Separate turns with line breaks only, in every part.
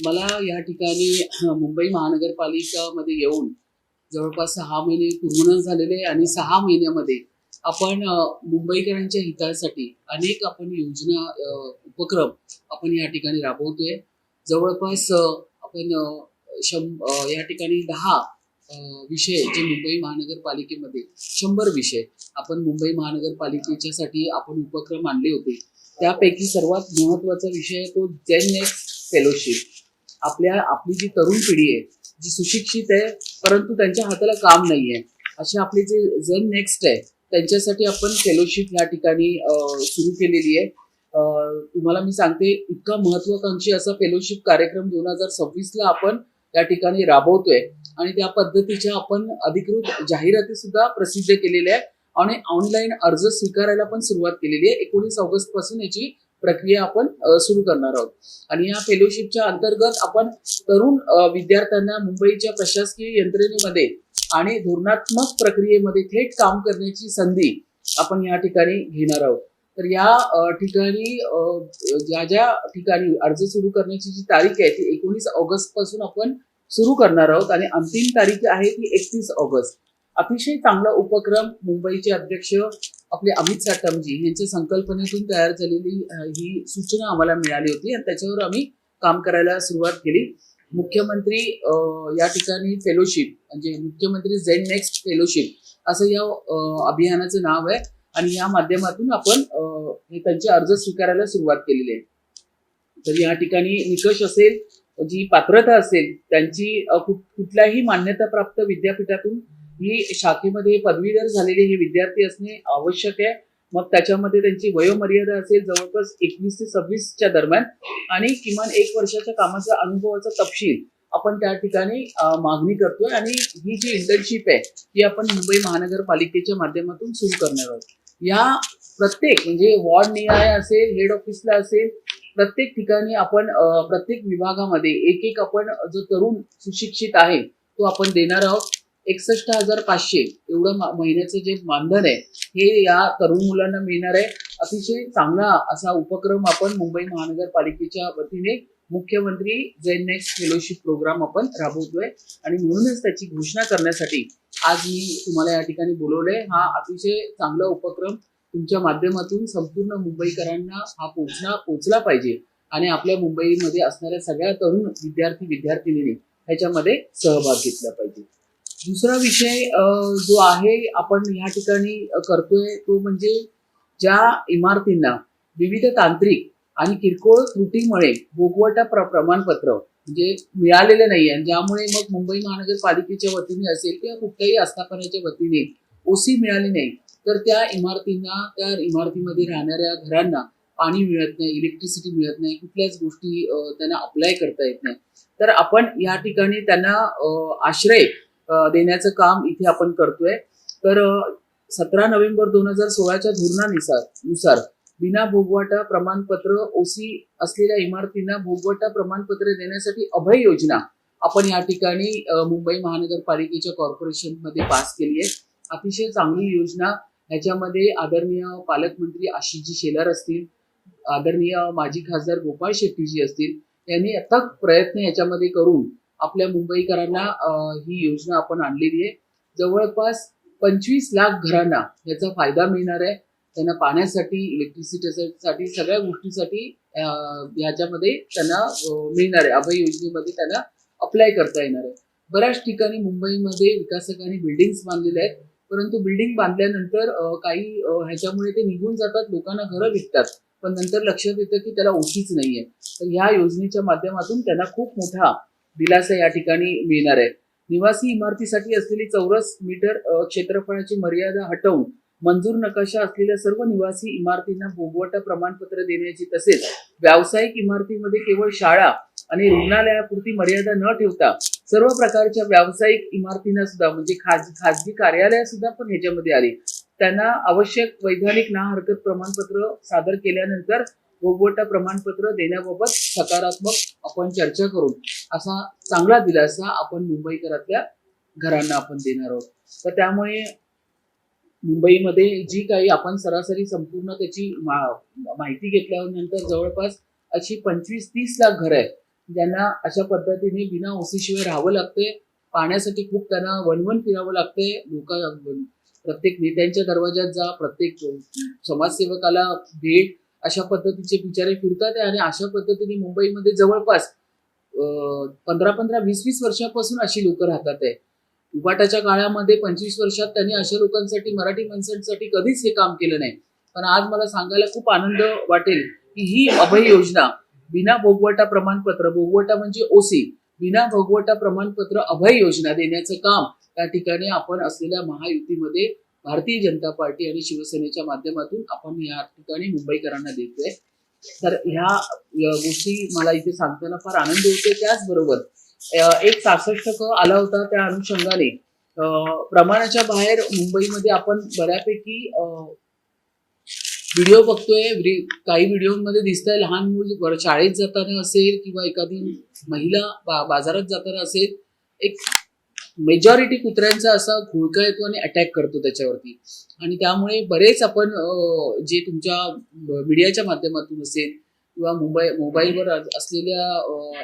मला या ठिकाणी मुंबई महानगरपालिकामध्ये येऊन जवळपास 6 महिने पूर्ण झालेले आहे आणि 6 महिन्यामध्ये आपण मुंबईकरांच्या हितासाठी अनेक आपण योजना उपक्रम आपण या ठिकाणी राबवतोय. जवळपास आपण या ठिकाणी 10 विषय जे मुंबई महानगरपालिकेमध्ये 100 विषय आपण मुंबई महानगरपालिकेच्यासाठी आपण उपक्रम आणले होते. त्यापैकी सर्वात महत्त्वाचा विषय आहे तो जेन नेक्स्ट फेलोशिप. आपली जी तरुण पिढी आहे, जी सुशिक्षित आहे परंतु त्यांच्या हाताला काम नाही आहे, असे आपले जे जेन नेक्स्ट आहे त्यांच्यासाठी आपण फेलोशिप या ठिकाणी सुरू केलेली आहे. तुम्हाला मी सांगते, इतका महत्वाकांक्षी असा फेलोशिप कार्यक्रम 2026ला आपण या ठिकाणी राबवतोय आणि त्या पद्धतीच्या आपण अधिकृत जाहिराती सुद्धा प्रसिद्ध केलेल्या आहे आणि ऑनलाईन अर्ज स्वीकारायला पण सुरुवात केलेली आहे. 19 ऑगस्ट पासून याची प्रक्रिया आपण सुरू करणार आहोत आणि या फेलोशिपच्या अंतर्गत आपण तरुण विद्यार्थ्यांना मुंबईच्या प्रशासकीय यंत्रणेमध्ये आणि धोरणात्मक प्रक्रियेमध्ये थेट काम करण्याची संधी आपण या ठिकाणी घेणार आहोत. तर या ठिकाणी ज्या ठिकाणी अर्ज सुरू करण्याची जी तारीख आहे ती 19 ऑगस्ट पासून आपण सुरू करणार आहोत आणि अंतिम तारीख आहे ती 31 ऑगस्ट. अतिशय चांगला उपक्रम मुंबईचे अध्यक्ष आपले अमित साटमजी यांच्या संकल्पनेतून तयार झालेली ही सूचना आम्हाला मिळाली होती आणि त्याच्यावर आम्ही काम करायला सुरुवात केली. मुख्यमंत्री या ठिकाणी फेलोशिप म्हणजे मुख्यमंत्री जेन नेक्स्ट फेलोशिप असं या अभियानाचं नाव आहे आणि या माध्यमातून आपण त्यांचे अर्ज स्वीकारायला सुरुवात केलेली आहे. तर या ठिकाणी निकष असेल, जी पात्रता असेल त्यांची कुठल्याही मान्यताप्राप्त विद्यापीठातून ही शाखेमध्ये पदवीधर झालेले हे विद्यार्थी असणे आवश्यक आहे. मग त्याच्यामध्ये त्यांची वयोमर्यादा असेल जवळपास 21 ते 26च्या दरम्यान आणि किमान 1 वर्षाच्या कामाचा अनुभवाचा तपशील आपण त्या ठिकाणी मागणी करतोय आणि ही जी इंटर्नशिप आहे ती आपण मुंबई महानगरपालिकेच्या माध्यमातून सुरू करणार आहोत. या प्रत्येक म्हणजे वॉर्ड निहाय असेल, हेड ऑफिसला असेल, प्रत्येक ठिकाणी आपण प्रत्येक विभागामध्ये एक आपण जो तरुण सुशिक्षित आहे तो आपण देणार आहोत. 61,500 एवढं महिन्याचं जे मानधन आहे हे या तरुण मुलांना मिळणार आहे. अतिशय चांगला असा उपक्रम आपण मुंबई महानगरपालिकेच्या वतीने मुख्यमंत्री जेन नेक्स्ट फेलोशिप प्रोग्राम आपण राबवतोय आणि म्हणूनच त्याची घोषणा करण्यासाठी आज मी तुम्हाला या ठिकाणी बोलवलंय. हा अतिशय चांगला उपक्रम तुमच्या माध्यमातून संपूर्ण मुंबईकरांना हा पोचला पाहिजे आणि आपल्या मुंबईमध्ये असणाऱ्या सगळ्या तरुण विद्यार्थिनींनी ह्याच्यामध्ये सहभाग घेतला पाहिजे. दुसरा विषय जो आहे आपण या ठिकाणी करतोय तो म्हणजे ज्या इमारतींना विविध तांत्रिक आणि किरकोळ त्रुटीमुळे भोगवटा प्रमाणपत्र म्हणजे मिळालेले नाही आहे, ज्यामुळे मग मुंबई महानगरपालिकेच्या वतीने असेल किंवा कुठल्याही आस्थापनाच्या वतीने ओसी मिळाली नाही, तर त्या इमारतीमध्ये राहणाऱ्या घरांना पाणी मिळत नाही, इलेक्ट्रिसिटी मिळत नाही, कुठल्याच गोष्टी त्यांना अप्लाय करता येत नाही. तर आपण या ठिकाणी त्यांना आश्रय देण्याचं काम इथे आपण करतोय. तर 17 नोव्हेंबर 2016च्या धोरणानुसार विना भोगवटा प्रमाणपत्र ओसी असलेल्या इमारतींना भोगवटा प्रमाणपत्र देण्यासाठी अभय योजना आपण या ठिकाणी मुंबई महानगरपालिकेच्या कॉर्पोरेशन मध्ये पास केली आहे. अतिशय चांगली योजना. ह्याच्यामध्ये आदरणीय पालकमंत्री आशिषजी शेलार असतील, आदरणीय माजी खासदार गोपाळ शेट्टीजी असतील, यांनी अथक प्रयत्न याच्यामध्ये करून आपल्या मुंबईकरांना ही योजना आपण आणलेली आहे. जवळपास 25 लाख घरांना याचा फायदा मिळणार आहे. त्यांना पाण्यासाठी, इलेक्ट्रिसिटीसाठी, सगळ्या गोष्टीसाठी ह्याच्यामध्ये त्यांना मिळणार आहे. अभय योजनेमध्ये त्यांना अप्लाय करता येणार आहे. बऱ्याच ठिकाणी मुंबईमध्ये विकासकांनी बिल्डिंग्स बांधलेल्या आहेत, परंतु बिल्डिंग बांधल्यानंतर काही ह्याच्यामुळे ते निघून जातात, लोकांना घरं विकतात, पण नंतर लक्षात येतं की त्याला ओसीच नाहीये. तर ह्या योजनेच्या माध्यमातून त्यांना खूप मोठा दिलासा या ठिकाणी मिळणार आहे. निवासी इमारतीसाठी असलेली चौरस मीटर क्षेत्रफळाची मर्यादा हटवून मंजूर नकाशा असलेल्या सर्व निवासी इमारतींना भोगवटा प्रमाणपत्र देण्याची, तसेच व्यावसायिक इमारतीमध्ये केवळ शाळा आणि रुग्णालयापुरती मर्यादा न ठेवता सर्व प्रकारच्या व्यावसायिक इमारतींना सुद्धा म्हणजे खाजगी कार्यालय सुद्धा पण ह्याच्यामध्ये आली, त्यांना आवश्यक वैधानिक ना हरकत प्रमाणपत्र सादर केल्यानंतर भोगवटा प्रमाणपत्र देण्याबाबत सकारात्मक आपण चर्चा करून असा चांगला दिलासा आपण मुंबईकरातल्या घरांना आपण देणार आहोत. तर त्यामुळे मुंबईमध्ये जी काही आपण सरासरी संपूर्ण त्याची माहिती घेतल्यानंतर जवळपास अशी 25-30 लाख घरं आहेत ज्यांना अशा पद्धतीने बिना ओसी शिवाय राहावं लागते, पाण्यासाठी खूप त्यांना वनवन फिरावं लागते. प्रत्येक नेत्यांच्या दरवाज्यात जा, प्रत्येक समाजसेवकाला भेट, अशा पद्धतीचे बिचारे फिरतात आणि अशा पद्धतीने मुंबईमध्ये जवळपास 15-15, 20-20 वर्षापासून अशी लोक राहतात आहे. उबाटाच्या काळामध्ये 25 वर्षात त्यांनी अशा लोकांसाठी, मराठी माणसांसाठी कधीच हे काम केलं नाही. पण आज मला सांगायला खूप आनंद वाटेल की ही अभय योजना बिना भोगवटा प्रमाणपत्र, भोगवटा म्हणजे ओसी, बिना भोगवटा प्रमाणपत्र अभय योजना देण्याचं काम त्या ठिकाणी आपण असलेल्या महायुतीमध्ये भारतीय जनता पार्टी आणि शिवसेनेच्या माध्यमातून आपण या ठिकाणी मुंबईकरांना देतोय. तर ह्या गोष्टी मला इथे सांगताना फार आनंद होतो. त्याचबरोबर एक 66 आला होता, त्या अनुषंगाने प्रमाणाच्या बाहेर मुंबईमध्ये आपण बऱ्यापैकी व्हिडिओ बघतोय. काही व्हिडिओमध्ये दिसतंय लहान मूल शाळेत जाताना असेल किंवा एखादी महिला बाजारात जाताना असेल, एक मेजॉरिटी कुत्र्यांचा असा घुळका येतो आणि अटॅक करतो त्याच्यावरती. आणि त्यामुळे बरेच आपण जे तुमच्या मीडियाच्या माध्यमातून असेल किंवा मोबाईलवर असलेल्या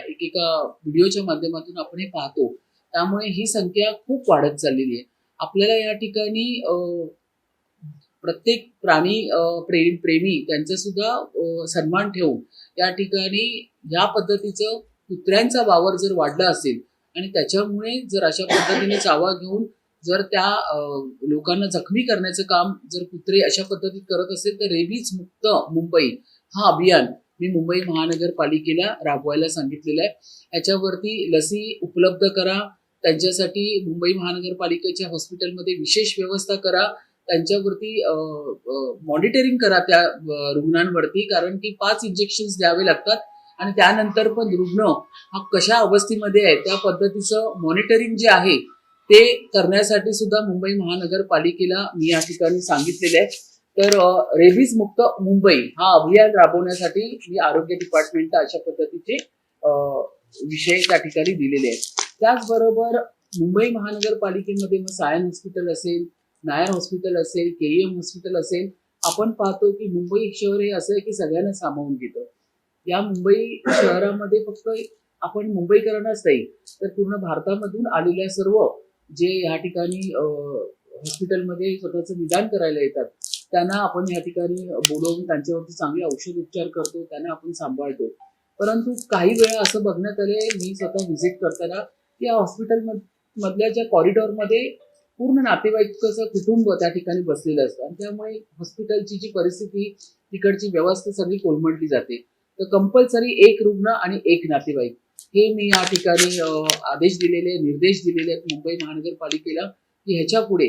एकेका व्हिडिओच्या माध्यमातून आपण हे पाहतो. त्यामुळे ही संख्या खूप वाढत चाललेली आहे. आपल्याला या ठिकाणी प्रत्येक प्राणी प्रेमी त्यांचा सुद्धा सन्मान ठेवून या ठिकाणी या पद्धतीचं कुत्र्यांचा वावर जर वाढला असेल आणि त्याच्यामुळे जर अशा पद्धतीने चावा घेऊन जर त्या लोकांना जखमी करण्याचं काम जर कुत्रे अशा पद्धतीत करत असेल तर रेबीज मुक्त मुंबई हा अभियान मी मुंबई महानगरपालिकेला राबवायला सांगितलेलं आहे. याच्यावरती लसी उपलब्ध करा, त्यांच्यासाठी मुंबई महानगरपालिकेच्या हॉस्पिटलमध्ये विशेष व्यवस्था करा, त्यांच्यावरती मॉनिटरिंग करा त्या रुग्णांवरती, कारण की 5 इंजेक्शन्स द्यावे लागतात आणि त्यानंतर पण रुग्ण हा कशा अवस्थेमध्ये आहे त्या पद्धतीचं मॉनिटरिंग जे आहे ते करण्यासाठी सुद्धा मुंबई महानगरपालिकेला मी या ठिकाणी सांगितलेले आहे. तर रेबीज मुक्त मुंबई हा अभियान राबवण्यासाठी मी आरोग्य डिपार्टमेंटला अशा पद्धतीचे विषय त्या ठिकाणी दिलेले आहेत. त्याचबरोबर मुंबई महानगरपालिकेमध्ये मग सायन हॉस्पिटल असेल, नायर हॉस्पिटल असेल, केईएम हॉस्पिटल असेल, आपण पाहतो की मुंबई शहर हे असं आहे की सगळ्यांना सामावून घेतं. या मुंबई शहरामध्ये फक्त आपण मुंबईकरांनाच नाही तर पूर्ण भारतामधून आलेल्या सर्व जे या ठिकाणी हॉस्पिटलमध्ये स्वतःचं निदान करायला येतात त्यांना आपण या ठिकाणी बोलवून त्यांच्यावरती चांगले औषध उपचार करतो, त्यांना आपण सांभाळतो. परंतु काही वेळा असं बघण्यात आले, मी स्वतः व्हिजिट करताना, की या हॉस्पिटल मधल्या ज्या कॉरिडॉरमध्ये पूर्ण नातेवाईकाचं कुटुंब त्या ठिकाणी बसलेलं असतं आणि त्यामुळे हॉस्पिटलची जी परिस्थिती, तिकडची व्यवस्था सगळी कोलमडली जाते. तर कंपल्सरी एक रुग्ण आणि एक नातेवाईक हे मी या ठिकाणी आदेश दिलेले, निर्देश दिलेले आहेत मुंबई महानगरपालिकेला की ह्याच्या पुढे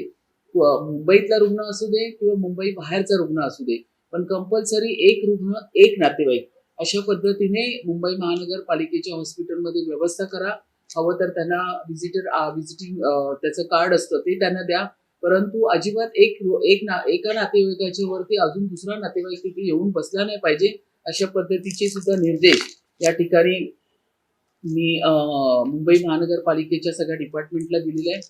मुंबईतला रुग्ण असू दे किंवा मुंबई बाहेरचा रुग्ण असू दे, पण कंपल्सरी एक रुग्ण एक नातेवाईक अशा पद्धतीने मुंबई महानगरपालिकेच्या हॉस्पिटलमध्ये व्यवस्था करा. हवं तर त्यांना व्हिजिटिंग त्याचं कार्ड असतं ते त्यांना द्या, परंतु अजिबात एका नातेवाईकाच्या वरती अजून दुसरा नातेवाईक तिथे येऊन बसला नाही पाहिजे. अशा पद्धतीचे सुद्धा निर्देश या ठिकाणी मी मुंबई महानगरपालिकेच्या सगळ्या डिपार्टमेंटला दिलेले आहे.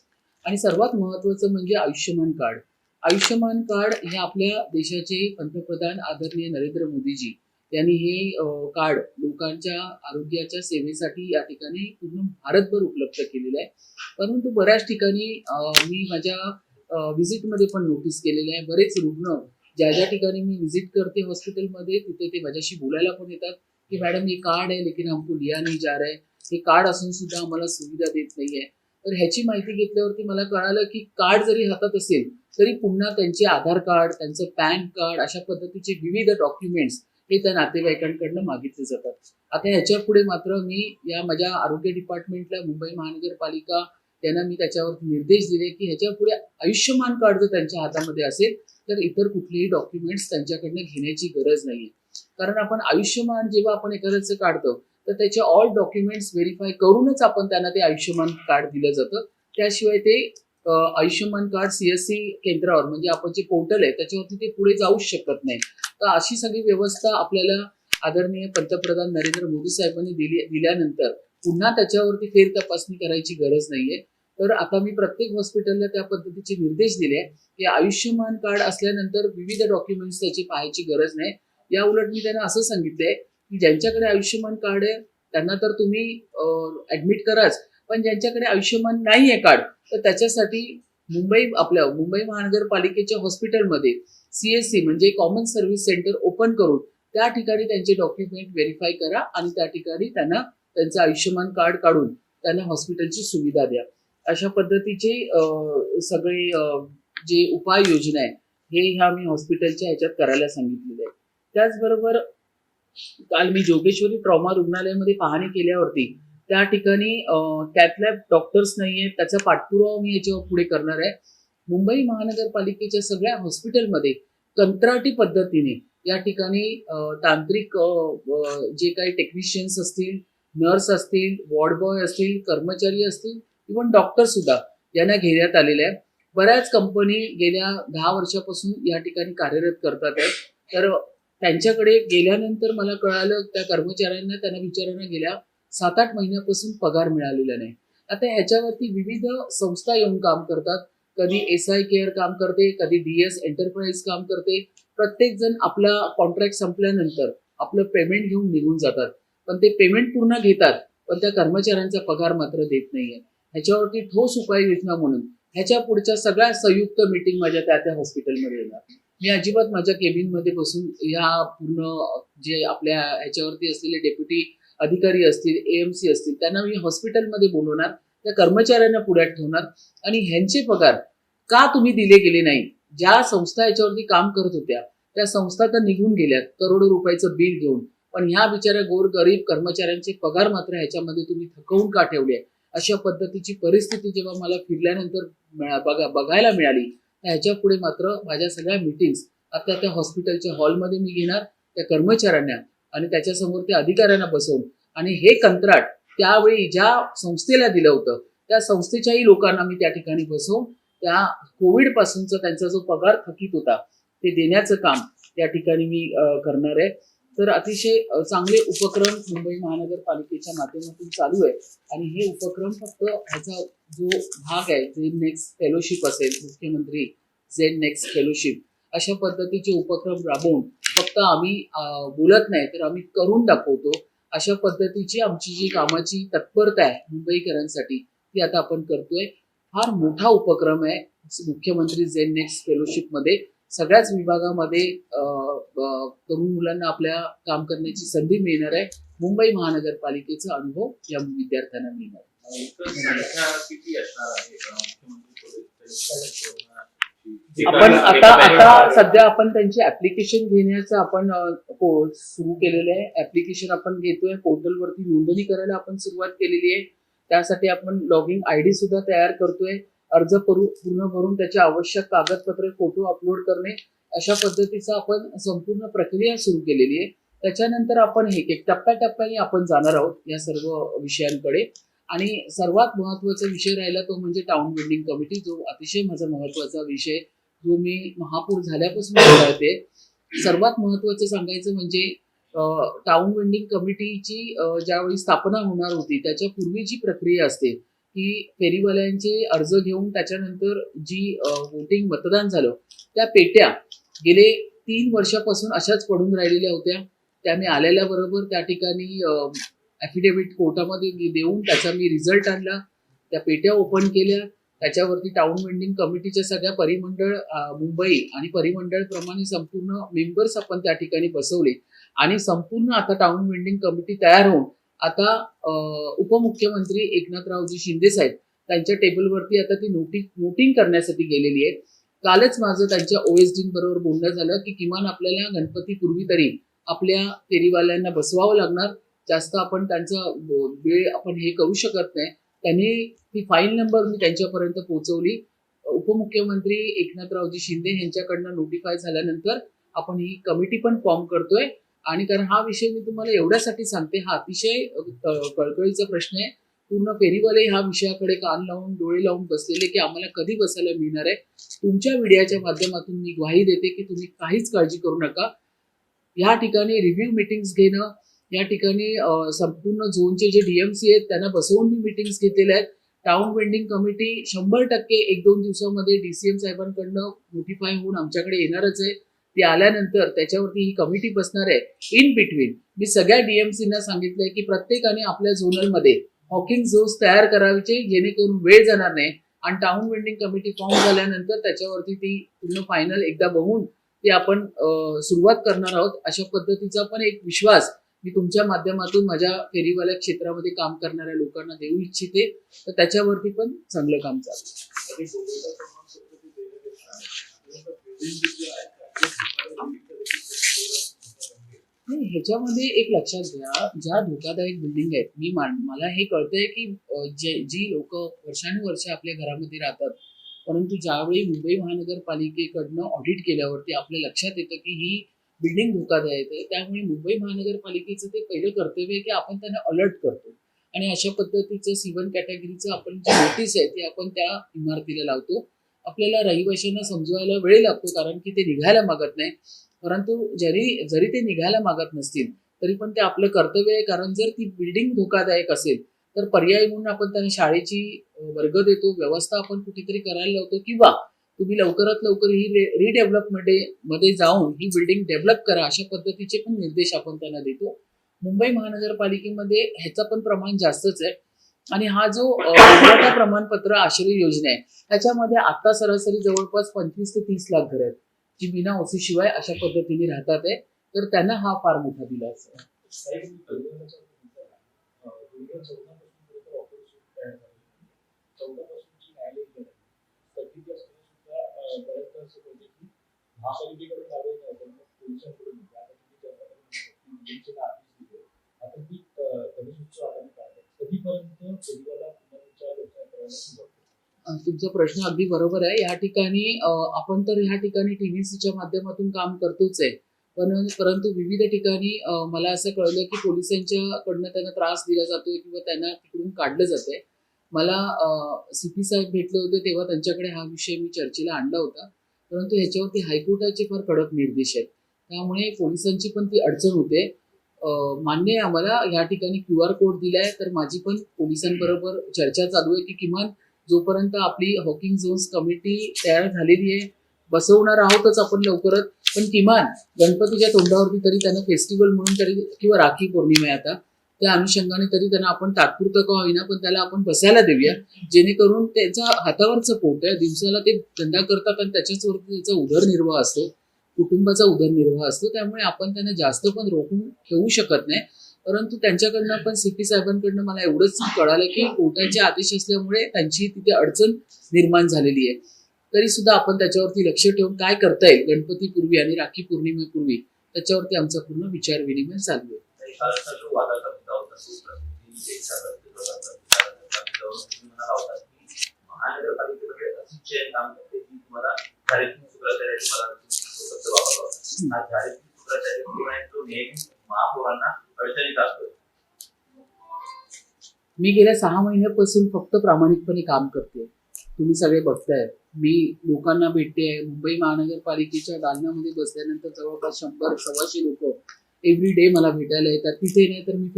आणि सर्वात महत्वाचं म्हणजे आयुष्यमान कार्ड. आयुष्यमान कार्ड हे आपल्या देशाचे पंतप्रधान आदरणीय नरेंद्र मोदीजी यांनी हे कार्ड लोकांच्या आरोग्याच्या सेवेसाठी या ठिकाणी पूर्ण भारतभर उपलब्ध केलेलं आहे. परंतु बऱ्याच ठिकाणी मी माझ्या व्हिजिटमध्ये पण नोटीस केलेलं आहे, बरेच रुग्ण ज्या ज्या ठिकाणी मी व्हिजिट करते हॉस्पिटलमध्ये तिथे ते माझ्याशी बोलायला पण येतात की मॅडम ये कार्ड है लेकिन हमको लिया नहीं जा रहा है, हे कार्ड असून सुद्धा आम्हाला सुविधा देत नाहीये. तर ह्याची माहिती घेतल्यावरती मला कळालं की कार्ड जरी हातात असेल तरी पुन्हा त्यांचे आधार कार्ड, त्यांचं पॅन कार्ड अशा पद्धतीचे विविध डॉक्युमेंट्स हे त्या नातेवाईकांकडनं मागितले जातात. आता ह्याच्या पुढे मात्र मी या माझ्या आरोग्य डिपार्टमेंटला मुंबई महानगरपालिका यांना मी त्याच्यावरती निर्देश दिले की ह्याच्या पुढे आयुष्यमान कार्ड जर त्यांच्या हातामध्ये असेल तर इतर कुठलेही डॉक्युमेंट्स त्यांच्याकडनं घेण्याची गरज नाहीये. कारण आपण आयुष्यमान जेव्हा आपण एखाद्याचं काढतो तर त्याचे ऑल डॉक्युमेंट्स व्हेरीफाय करूनच आपण त्यांना ते आयुष्यमान कार्ड दिलं जातं. त्याशिवाय ते आयुष्यमान कार्ड CSC केंद्रावर म्हणजे आपण जे पोर्टल आहे त्याच्यावरती ते पुढे जाऊच शकत नाही. तर अशी सगळी व्यवस्था आपल्याला आदरणीय पंतप्रधान नरेंद्र मोदी साहेबांनी दिल्यानंतर पुन्हा त्याच्यावरती फेर तपासणी करायची गरज नाहीये. तर आता मी प्रत्येक हॉस्पिटलला त्या पद्धतीचे निर्देश दिले की आयुष्यमान कार्ड असल्यानंतर विविध डॉक्युमेंट्स त्याची पाहायची गरज नाही. या उलट मी त्यांना असं सांगितलंय की ज्यांच्याकडे आयुष्यमान कार्ड आहे त्यांना तर तुम्ही ऍडमिट कराच, पण ज्यांच्याकडे आयुष्यमान नाही आहे कार्ड, तर त्याच्यासाठी मुंबई महानगरपालिकेच्या हॉस्पिटलमध्ये CSC म्हणजे कॉमन सर्व्हिस सेंटर ओपन करून त्या ठिकाणी त्यांचे डॉक्युमेंट व्हेरीफाय करा आणि त्या ठिकाणी त्यांना त्यांचं आयुष्यमान कार्ड काढून त्यांना हॉस्पिटलची सुविधा द्या. अशा पद्धतीचे सगळे जे उपाययोजना आहे हे ह्या मी हॉस्पिटलच्या ह्याच्यात करायला सांगितलेले आहे. त्याचबरोबर काल मी जोगेश्वरी ट्रॉमा रुग्णालयामध्ये पाहणी केल्यावरती त्या ठिकाणी त्यातल्या डॉक्टर्स नाहीये, त्याचा पाठपुरावा मी याच्यावर पुढे करणार आहे. मुंबई महानगरपालिकेच्या सगळ्या हॉस्पिटलमध्ये कंत्राटी पद्धतीने या ठिकाणी तांत्रिक जे काही टेक्निशियन्स असतील, नर्स असतील, वॉर्ड बॉय असतील, कर्मचारी असतील, इव्हन डॉक्टर सुद्धा यांना घेण्यात आलेले आहे. बऱ्याच कंपनी गेल्या 10 वर्षापासून या ठिकाणी कार्यरत करतात आहेत. तर त्यांच्याकडे गेल्यानंतर मला कळालं त्या कर्मचाऱ्यांना त्यांना विचारायला गेल्या 7-8 महिन्यापासून पगार मिळालेला नाही. आता ह्याच्यावरती विविध संस्था येऊन काम करतात. कधी SI केअर काम करते, कधी DS एंटरप्राइज काम करते. प्रत्येक जण आपला कॉन्ट्रॅक्ट संपल्यानंतर आपलं पेमेंट घेऊन निघून जातात, पण ते पेमेंट पूर्ण घेतात, पण त्या कर्मचाऱ्यांचा पगार मात्र देत नाहीये. ह्याच्यावरती ठोस उपाययोजना म्हणून ह्याच्या पुढच्या सगळ्या संयुक्त मीटिंग माझ्या त्या हॉस्पिटलमध्ये येणार. मी अजिबात माझ्या केबिनमध्ये बसून या पूर्ण जे आपल्या ह्याच्यावरती असलेले डेप्युटी अधिकारी असतील, AMC असतील, त्यांना मी हॉस्पिटलमध्ये बोलवणार, त्या कर्मचाऱ्यांना पुढ्यात ठेवणार आणि ह्यांचे पगार का तुम्ही दिले गेले नाही. ज्या संस्था याच्यावरती काम करत होत्या त्या संस्था तर निघून गेल्यात करोडो रुपयाचं बिल घेऊन, पण ह्या बिचाऱ्या गोरगरीब कर्मचाऱ्यांचे पगार मात्र ह्याच्यामध्ये तुम्ही थकवून का ठेवले. अशा पद्धतीची परिस्थिती जेव्हा मला फिरल्यानंतर बघायला मिळाली, ह्याच्या पुढे मात्र माझ्या सगळ्या मीटिंग्स आता त्या हॉस्पिटलच्या हॉलमध्ये मी घेणार, त्या कर्मचाऱ्यांना आणि त्याच्यासमोर त्या अधिकाऱ्यांना बसवून आणि हे कंत्राट त्यावेळी ज्या संस्थेला दिलं होतं त्या संस्थेच्याही लोकांना मी त्या ठिकाणी बसवून त्या कोविड पासूनचा त्यांचा जो पगार थकीत होता ते देण्याचं काम त्या ठिकाणी मी करणार आहे. तर अतिशय चांगले उपक्रम मुंबई महानगरपालिकेच्या माध्यमातून चालू आहे आणि हे उपक्रम फक्त ह्याचा जो भाग आहे झेड नेक्स्ट फेलोशिप असेल, मुख्यमंत्री झेड नेक्स्ट फेलोशिप अशा पद्धतीचे उपक्रम राबवून फक्त आम्ही बोलत नाही तर आम्ही करून दाखवतो. अशा पद्धतीची आमची जी कामाची तत्परता आहे मुंबईकरांसाठी ती आता आपण करतोय. फार मोठा उपक्रम आहे मुख्यमंत्री झेड नेक्स्ट फेलोशिपमध्ये. सगळ्याच विभागामध्ये तरुण मुलांना आपल्या काम करण्याची संधी मिळणार आहे. मुंबई महानगरपालिकेचा अनुभव या विद्यार्थ्यांना मिळणार. आपण आता सध्या आपण त्यांची ऍप्लिकेशन घेण्याचं आपण सुरू केलेलं आहे. ऍप्लिकेशन आपण घेतोय, पोर्टलवरती नोंदणी करायला आपण सुरुवात केलेली आहे. त्यासाठी आपण लॉगिन ID सुद्धा तयार करतोय. अर्ज पूर्ण भरून त्याचे आवश्यक कागदपत्रे, फोटो अपलोड करणे अशा पद्धतीचा आपण संपूर्ण प्रक्रिया सुरू केलेली आहे. त्याच्यानंतर आपण एक टप्प्याटप्प्याने आपण जाणार आहोत या सर्व विषयांकडे. आणि सर्वात महत्वाचा विषय राहिला तो म्हणजे टाउन बिल्डिंग कमिटी, जो अतिशय माझा महत्वाचा विषय जो मी महापौर झाल्यापासून करते. सर्वात महत्वाचं सांगायचं म्हणजे टाउन बिल्डिंग कमिटीची ज्यावेळी स्थापना होणार होती त्याच्या पूर्वी जी प्रक्रिया असते की फेरीवाल्यांचे अर्ज घेऊन त्याच्यानंतर जी वोटिंग मतदान झालं त्या पेट्या गेले 3 वर्षापासून अशाच पडून राहिलेल्या होत्या. त्या आलेल्या बरोबर त्या ठिकाणी ॲफिडेव्हिट कोर्टामध्ये देऊन त्याचा मी रिझल्ट आणला. त्या पेट्या ओपन केल्या, त्याच्यावरती टाउन बिल्डिंग कमिटीच्या सगळ्या परिमंडळ मुंबई आणि परिमंडळ प्रमाणे संपूर्ण मेंबर्स आपण त्या ठिकाणी बसवले आणि संपूर्ण आता टाउन बिल्डिंग कमिटी तयार होऊन आता उपमुख्यमंत्री एकनाथरावजी शिंदे साहेब त्यांच्या टेबलवरती आता ती नोटिंग करण्यासाठी गेलेली आहे. कालच माझं त्यांच्या OSD बरोबर बोलणं झालं की किमान आपल्याला गणपतीपूर्वी तरी आपल्या फेरीवाल्यांना बसवावं लागणार. जास्त आपण त्यांचा वेळ आपण हे करू शकत नाही. त्यांनी ती फाईल नंबर मी त्यांच्यापर्यंत पोहोचवली. उपमुख्यमंत्री एकनाथरावजी शिंदे यांच्याकडनं नोटिफाय झाल्यानंतर आपण ही कमिटी पण फॉर्म करतोय. आणि कारण हा विषय मी तुम्हाला एवढ्यासाठी सांगते, हा अतिशय कळकळीचा प्रश्न आहे. पूर्ण फेरीवाले ह्या विषयाकडे कान लावून डोळे लावून बसलेले की आम्हाला कधी बसायला मिळणार आहे. तुमच्या मीडियाच्या माध्यमातून मी ग्वाही देते की तुम्ही काहीच काळजी करू नका. या ठिकाणी रिव्ह्यू मीटिंग्स घेणं, या ठिकाणी संपूर्ण झोनचे जे DMC आहेत त्यांना बसवून मी मीटिंग्स घेतलेल्या आहेत. टाउन बिल्डिंग कमिटी 100% 1-2 दिवसामध्ये DCM साहेबांकडनं नोटिफाय होऊन आमच्याकडे येणारच आहे. ती आल्यानंतर त्याच्यावरती ही कमिटी बसणार आहे. इन बिटवीन मी सगळ्या डीएमसीना सांगितलंय की प्रत्येकाने आपल्या झोनलमध्ये हॉकिंग झोन्स तयार करायचे, जेणेकरून वेळ जाणार नाही. आणि टाउन वेंडिंग कमिटी फॉर्म झाल्यानंतर त्याच्यावरती ती पूर्ण फायनल एकदा बघून ती आपण सुरुवात करणार आहोत. अशा पद्धतीचा पण एक विश्वास मी तुमच्या माध्यमातून माझ्या फेरीवाल्या क्षेत्रामध्ये काम करणाऱ्या लोकांना देऊ इच्छिते. तर त्याच्यावरती पण चांगलं काम चालू. नाही, ह्याच्यामध्ये एक लक्षात घ्या, ज्या धोकादायक बिल्डिंग आहेत, मला हे कळतंय की जी लोक वर्षानुवर्ष आपल्या घरामध्ये राहतात, परंतु ज्यावेळी मुंबई महानगरपालिकेकडनं ऑडिट केल्यावरती आपल्या लक्षात येतं की ही बिल्डिंग धोकादायक आहे. त्यामुळे मुंबई महानगरपालिकेचं ते पहिलं कर्तव्य आहे की आपण त्यांना अलर्ट करतो आणि अशा पद्धतीचं C1 कॅटेगरीचं आपण जी नोटीस आहे ती आपण त्या इमारतीला लावतो. आपल्याला रहिवाशांना समजवायला वेळ लागतो, कारण की ते निघायला मागत नाही. परंतु जरी ते निघायला मागत नसतील तरी पण ते आपलं कर्तव्य आहे, कारण जर ती बिल्डिंग धोकादायक असेल तर पर्याय म्हणून आपण त्यांना शाळेची वर्ग देतो, व्यवस्था आपण कुठेतरी करायला लावतो, किंवा तुम्ही लवकरात लवकर ही रिडेव्हलपमेंट मध्ये जाऊन ही बिल्डिंग डेव्हलप करा, अशा पद्धतीचे पण निर्देश आपण त्यांना देतो. मुंबई महानगरपालिकेमध्ये ह्याचं पण प्रमाण जास्तच आहे. आणि हा जो पुरवठा प्रमाणपत्र आश्रय योजना आहे त्याच्यामध्ये आता सरासरी जवळपास 25 ते 30 लाख घर आहेत जी बिना ओसी शिवाय अशा पद्धतीने राहतात आहे. तर त्यांना हा फार मोठा दिलासा आहे. तुमचा प्रश्न अगदी बरोबर आहे. या ठिकाणी आपण तर ह्या ठिकाणी TVCच्या माध्यमातून काम करतोच आहे, परंतु विविध ठिकाणी मला असं कळलं की पोलिसांच्याकडनं त्यांना त्रास दिला जातोय किंवा त्यांना तिकडून काढलं जातंय. मला CP साहेब भेटले होते तेव्हा त्यांच्याकडे हा विषय मी चर्चेला आणला होता, परंतु ह्याच्यावरती हायकोर्टाचे फार कडक निर्देश आहेत. त्यामुळे पोलिसांची पण ती अडचण होते. मान्य आहे आम्हाला, या ठिकाणी QR कोड दिलाय, तर माझी पण पोलिसांबरोबर चर्चा चालू आहे की किमान जोपर्यंत आपली हॉकिंग झोन्स कमिटी तयार झालेली आहे, बसवणार आहोतच आपण लवकरच, पण किमान गणपतीच्या तोंडावरती तरी त्यांना फेस्टिवल म्हणून तरी, किंवा राखी पौर्णिमा आहे आता, त्या अनुषंगाने तरी त्यांना आपण तात्पुरतं का होईना पण त्याला आपण बसायला देऊया, जेणेकरून त्यांचा हातावरचं पोट आहे, दिवसाला ते धंदा करतात आणि त्याच्यावरती त्याचा उदरनिर्वाह असतो, कुटुंबाचा उदरनिर्वाह असतो. त्यामुळे आपण त्यांना जास्त पण रोखून ठेवू शकत नाही. परंतु त्यांच्याकडनं पण CP साहेबांकडनं मला एवढंच कळालं की कोर्टाचे आदेश असल्यामुळे त्यांची तिथे अडचण निर्माण झालेली आहे. तरी सुद्धा आपण त्याच्यावरती लक्ष ठेवून काय करता येईल गणपतीपूर्वी आणि राखी पौर्णिमेपूर्वी त्याच्यावरती आमचा पूर्ण विचार विनिमय चालू आहे. मी गेल्या 6 महिन्यापासून फक्त प्रामाणिकपणे काम करते. तुम्ही सगळे बघताय, मी लोकांना भेटते. मुंबई महानगरपालिकेच्या दालनामध्ये बसल्यानंतर जवळपास 100-125 लोक एव्हरी डे मला भेटायला येतात. तिथे नाही तर मी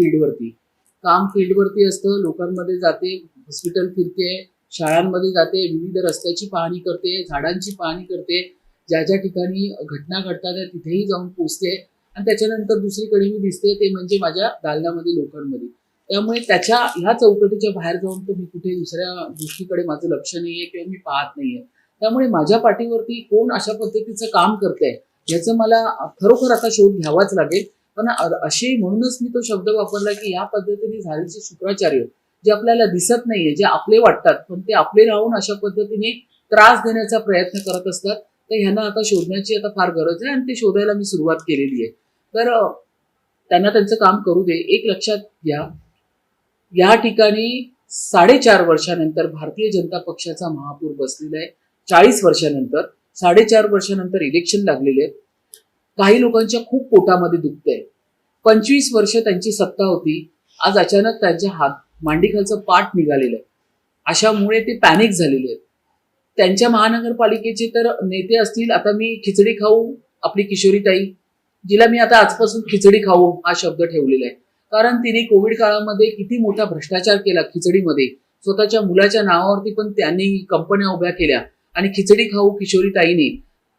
फील्डवरती असतं, लोकांमध्ये जाते, हॉस्पिटल फिरते, शाळांमध्ये जाते, विविध रस्त्याची पाहणी करते, झाडांची पाहणी करते, ज्या ज्या ठिकाणी घटना घडतात तिथेही जाऊन पोचते. आणि त्याच्यानंतर दुसरीकडे मी दिसते ते म्हणजे माझ्या दालनामध्ये लोकांमध्ये. त्यामुळे ह्या चौकटीच्या बाहेर जाऊन तर मी कुठे दुसऱ्या गोष्टीकडे माझं लक्ष नाहीये किंवा मी पाहत नाहीये. त्यामुळे माझ्या पाठीवरती कोण अशा पद्धतीचं काम करतंय याचं मला खरोखर आता शोध घ्यावाच लागेल. पण अशी म्हणूनच मी तो शब्द वापरला की या पद्धतीने झालेले शुक्राचार्य जे आपल्याला दिसत नाहीये, जे आपले वाटतात पण ते आपले राहून अशा पद्धतीने त्रास देण्याचा प्रयत्न करत असतात, तर ह्यांना आता शोधण्याची आता फार गरज आहे आणि ते शोधायला मी सुरुवात केलेली आहे. तर त्यांना त्यांचं काम करू दे. एक लक्षात घ्या, या ठिकाणी 4.5 वर्षानंतर भारतीय जनता पक्षाचा महापूर बसलेला आहे. 40 वर्षानंतर 4.5 वर्षानंतर इलेक्शन लागलेले आहेत. काही लोकांच्या खूप पोटामध्ये दुखतंय. 25 वर्ष त्यांची सत्ता होती, आज अचानक त्यांच्या मांडीखालचं पाठ निघालेलं आहे. अशामुळे ते पॅनिक झालेले आहेत. त्यांच्या महानगरपालिकेचे तर नेते असतील, आता मी खिचडी खाऊ आपली किशोरीताई, जिला मी आता आजपासून खिचडी खाऊ हा शब्द ठेवलेला आहे, कारण तिने कोविड काळामध्ये किती मोठा भ्रष्टाचार केला खिचडीमध्ये. स्वतःच्या मुलाच्या नावावरती पण त्यांनी कंपन्या उभ्या केल्या आणि खिचडी खाऊ किशोरीताईने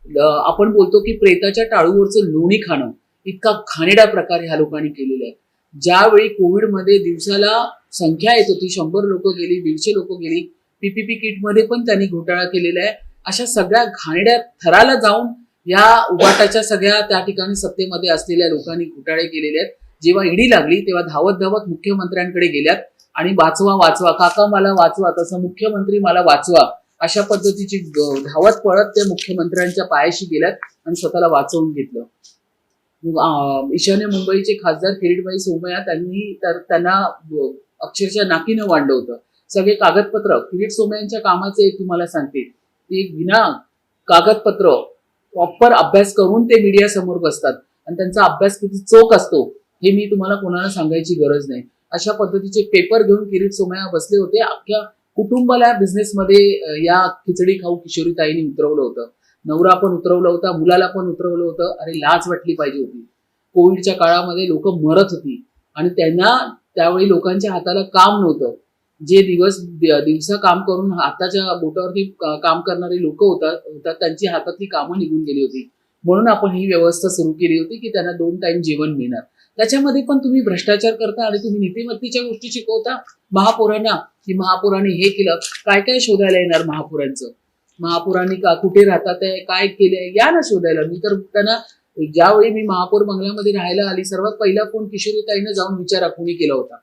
आपण बोलतो की प्रेताच्या टाळूवरचं लोणी खाणं, इतका घाणेरडा प्रकार ह्या लोकांनी केलेला आहे. ज्यावेळी कोविडमध्ये दिवसाला संख्या येत होती, 100 लोक गेली, 150 लोक गेली, पीपीपी किटमध्ये पण त्यांनी घोटाळा केलेला आहे. अशा सगळ्या घाणेरड्या थराला जाऊन या उबाटाच्या सगळ्या त्या ठिकाणी सत्तेमध्ये असलेल्या लोकांनी घोटाळे केलेले आहेत. जेव्हा ईडी लागली तेव्हा धावत धावत मुख्यमंत्र्यांकडे गेल्यात आणि वाचवा वाचवा काका मला वाचवा, तसं मुख्यमंत्री मला वाचवा, अशा पद्धतीची धावत पळत ते मुख्यमंत्र्यांच्या पायाशी गेल्यात आणि स्वतःला वाचवून घेतलं. ईशान्य मुंबईचे खासदार किरीटबाई सोमय्या त्यांना अक्षरशः नाकीनं वाढलं होतं. सगळे कागदपत्र किरीट सोमय्यांच्या कामाचे तुम्हाला सांगते, ते विना कागदपत्र प्रॉपर अभ्यास करून ते मीडिया समोर बसतात आणि त्यांचा अभ्यास किती चोख असतो हे मी तुम्हाला कोणाला सांगायची गरज नाही. अशा पद्धतीचे पेपर घेऊन किरीट सोमय्या बसले होते. अख्ख्या कुटुंबाला बिझनेसमध्ये या खिचडी खाऊ किशोरीताईंनी उतरवलं होतं. नवरा पण उतरवलं होता, मुलाला पण उतरवलं होतं. अरे लाज वाटली पाहिजे होती. कोविडच्या काळामध्ये लोक मरत होती आणि त्यांना त्यावेळी लोकांच्या हाताला काम नव्हतं. जे दिवसा काम करून हाताच्या बोटावरती काम करणारे लोक होतात त्यांची हातातली कामं निघून गेली होती. म्हणून आपण ही व्यवस्था सुरू केली होती की त्यांना 2 टाइम जेवण मिळणार. त्याच्यामध्ये पण तुम्ही भ्रष्टाचार करता आणि तुम्ही नीतिमत्तेच्या गोष्टी शिकवता महापौरांना की महापौरांनी हे केलं. काय काय शोधायला येणार महापौरांचं? महापौरांनी कुठे राहतात आहे, काय केलंय, या ना शोधायला. मी तर त्यांना ज्यावेळी मी महापौर बंगल्यामध्ये राहायला आली सर्वात पहिला फोन किशोरीताईनं जाऊन विचारा कोणी केला होता.